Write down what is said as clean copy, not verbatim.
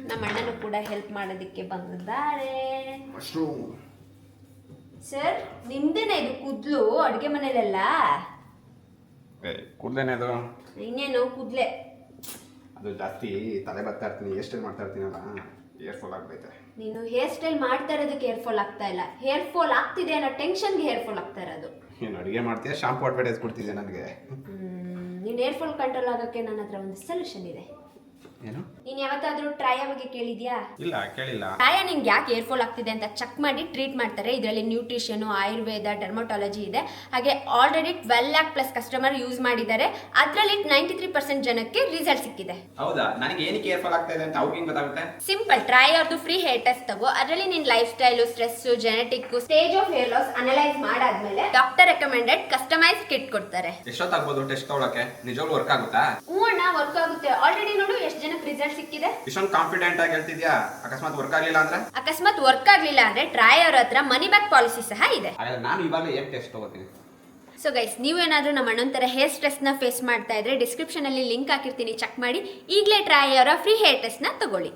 ನಮ್ಮ ಅಣ್ಣನೂ ಕೂಡ ಹೆಲ್ಪ್ ಮಾಡೋದಕ್ಕೆ ಬಂದಿದ್ದಾರೆ. ಸರ್ ನಿಮ್ದೇನೆ ಇದು ಕೂದಲು ಅಡುಗೆ ಮನೇಲೆಲ್ಲ? ಕೂದಲೇನೆ ಅದು? ಇನ್ನೇನು ಕೂದಲೇ. ಅದು ಜಾಸ್ತಿ ತಲೆ ಬರ್ತಾ ಇರ್ತೀನಿ, ಹೇರ್ ಸ್ಟೈಲ್ ಮಾಡ್ತಾ ಇರ್ತೀನಲ್ಲ, ಹೇರ್ ಫಾಲ್ ಆಗ್ತೈತೆ. ನೀನು ಹೇರ್ ಸ್ಟೈಲ್ ಮಾಡ್ತಾ ಇರೋದಕ್ಕೆ ಹೇರ್ ಫಾಲ್ ಆಗ್ತಾ ಇಲ್ಲ, ಹೇರ್ ಫಾಲ್ ಆಗ್ತಿದೆ ಅನ್ನೋ ಟೆನ್ಷನ್ಗೆ ಹೇರ್ ಫಾಲ್ ಆಗ್ತಾ ಇರೋದು. ಏನು ಅಡುಗೆ ಮಾಡ್ತೀಯ, ಶಾಂಪು ಅಡ್ವರ್ಟೈಸ್ ಕೊಡ್ತಿದ್ದೆ ನನಗೆ. ನೀನು ಹೇರ್ ಫಾಲ್ ಕಂಟ್ರೋಲ್ ಆಗೋಕ್ಕೆ ನನ್ನ ಹತ್ರ ಒಂದು ಸೊಲ್ಯೂಷನ್ ಇದೆ. ಏನು? ನೀನು ಯಾವತ್ತಾದ್ರೂ ಟ್ರಯ ಬಗ್ಗೆ ಕೇಳಿದ್ಯಾ? ಇಲ್ಲ, ಕೇಳಿಲ್ಲ. ಟ್ರಯ ನಿಂಗೆ ಯಾಕೆ ಹೇರ್ ಫಾಲ್ ಆಗ್ತಿದೆ ಅಂತ ಚೆಕ್ ಮಾಡಿ ಟ್ರೀಟ್ ಮಾಡ್ತಾರೆ. ಇದರಲ್ಲಿ ನ್ಯೂಟ್ರಿಷನ್, ಆಯುರ್ವೇದ, ಡರ್ಮಟಾಲಜಿ ಇದೆ. ಹಾಗೆ already 12 lakh plus customer use ಮಾಡಿದ್ದಾರೆ. ಅದರಲ್ಲಿ 93% ಜನಕ್ಕೆ ರಿಸಲ್ಟ್ ಸಿಕ್ಕಿದೆ. ಹೌದಾ? ನನಗೆ ಏನಕ್ಕೆ ಹೇರ್ ಫಾಲ್ ಆಗ್ತಾ ಇದೆ ಅಂತ ಅವ್ರಿಗೆ ಗೊತ್ತಾಗುತ್ತೆ? ಸಿಂಪಲ್, ಟ್ರೈ ಅವ್ರದ್ದು ಫ್ರೀ ಹೇರ್ ಟೆಸ್ಟ್ ತಗೋ. ಅದರಲ್ಲಿ ನಿನ್ನ life style, stress, genetic, stage of hair loss analyse ಮಾಡಾದ್ಮೇಲೆ ಡಾಕ್ಟರ್ ರೆಕಮೆಂಡೆಡ್ ಕಸ್ಟಮೈಸ್ ಕಿಟ್ ಕೊಡ್ತಾರೆ. ಎಷ್ಟೊತ್ತಾಗ್ಬೋದು ಟೆಸ್ಟ್ ತಗೊಳಕ್ಕೆ? ನಿಜವಾಗ್ಲೂ ವರ್ಕ್ ಆಗುತ್ತಾ? ಹ್ಞೂ ಅಣ್ಣ, ವರ್ಕ್ ಆಗುತ್ತೆ. ಆಲ್ರೆಡಿ ನೋಡು ಎಷ್ಟು ಜನಕ್ಕೆ ರಿಸಲ್ಟ್ ಸಿಕ್ಕಿದೆ. ಇಷ್ಟೊಂದು ಕಾನ್ಫಿಡೆಂಟ್ ಆಗಿ ಹೇಳ್ತಿದ್ಯಾ? ಅಕಸ್ಮಾತ್ ವರ್ಕ್ ಆಗ್ಲಿಲ್ಲ ಅಂದ್ರೆ? ಅಕಸ್ಮಾತ್ ವರ್ಕ್ ಆಗ್ಲಿಲ್ಲ ಅಂದ್ರೆ ಟ್ರೈ ಅವ್ರ ಹತ್ರ ಮನಿ ಬ್ಯಾಕ್ ಪಾಲಿಸಿ ಸಹ ಇದೆ. ನಾನು ಇವಾಗ ಏನ್ ಟೆಸ್ಟ್ ತಗೋತೀನಿ. ಸೊ ಗೈಸ್, ನೀವೇನಾದ್ರೂ ನಮ್ಮ ಅಣ್ಣನ ಥರ ಹೇರ್ ಸ್ಟ್ರೆಸ್ನ ಫೇಸ್ ಮಾಡ್ತಾ ಇದ್ರೆ ಡಿಸ್ಕ್ರಿಪ್ಷನ್ ಅಲ್ಲಿ ಲಿಂಕ್ ಹಾಕಿರ್ತೀನಿ, ಚೆಕ್ ಮಾಡಿ. ಈಗಲೇ ಟ್ರೈ ಅವರ ಫ್ರೀ ಹೇರ್ ಟೆಸ್ಟ್ನ ತಗೊಳ್ಳಿ.